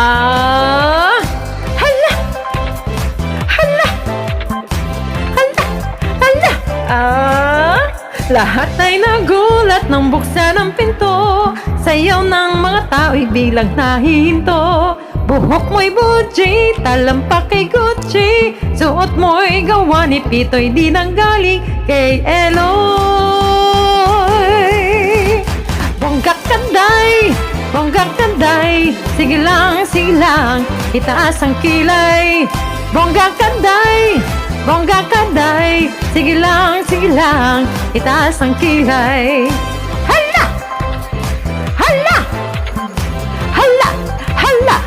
Ah, hala, hala, hala, hala. Lahat ay nagulat nang buksan ang pinto. Sayaw ng mga tao'y biglang nahihinto. Buhok mo'y Gucci, talampak kay Gucci. Suot mo'y gawa ni Pito'y di nanggaling kay Eloy. Bongga kanday, bongga kanday. Sige lang, itaas ang kilay. Bongga kanday, bongga kanday. Sige lang, itaas ang kilay. Hala! Hala! Hala! Hala!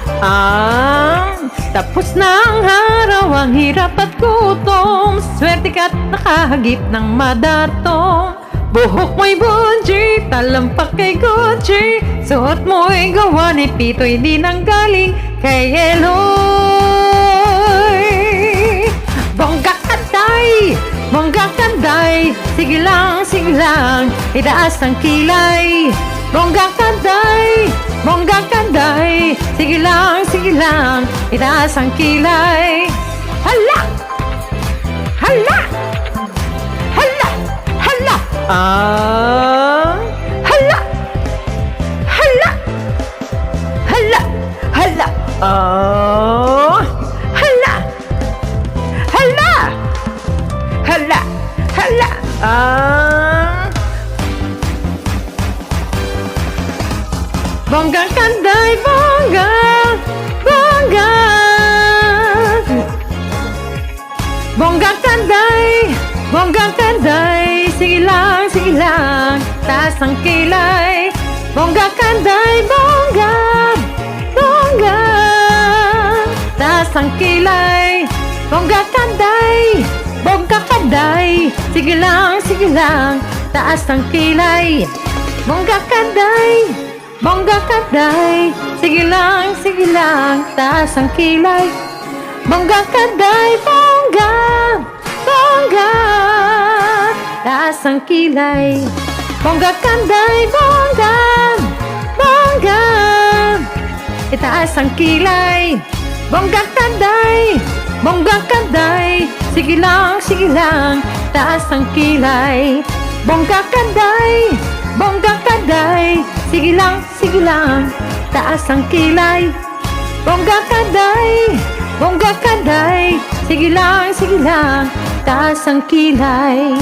Tapos na ang araw, ang hirap at gutom. Swerte ka't nakahagip ng madatong. Buhok mo'y Gucci, talampak kay Gucci. Suot mo'y gawa ni Pito'y di nanggaling kay Eloy. Bongga kanday, bongga kanday. Sige lang, itaas ang kilay. Bongga kanday, bongga kanday. Sige lang, itaas ang kilay. Hala! Hala! Hala! Hala! Hala! Hala! Hala! Hala! Hala! Hala! Hala! Hala! Bongga kanday, bongga, bongga. Bongga kanday, bongga kanday. Sige lang, taas ang kilay. Bongga kanday, bongga, bongga. Taas ang kilay. Bongga kanday, bongga kanday. Sige lang, taas ang kilay. Bongga kanday, bongga kanday. Sige lang, taas ang kilay. Bongga kanday, bongga, bongga. Taas ang kilay. Bongga kanday, bongga, bongga. Itaas ang kilay. Bongga kanday, bongga kanday. Sige lang, taas ang kilay. Bongga kanday, bongga kanday. Sige lang, taas ang kilay. Bongga kanday, bongga kanday. Sige lang, taas ang kilay.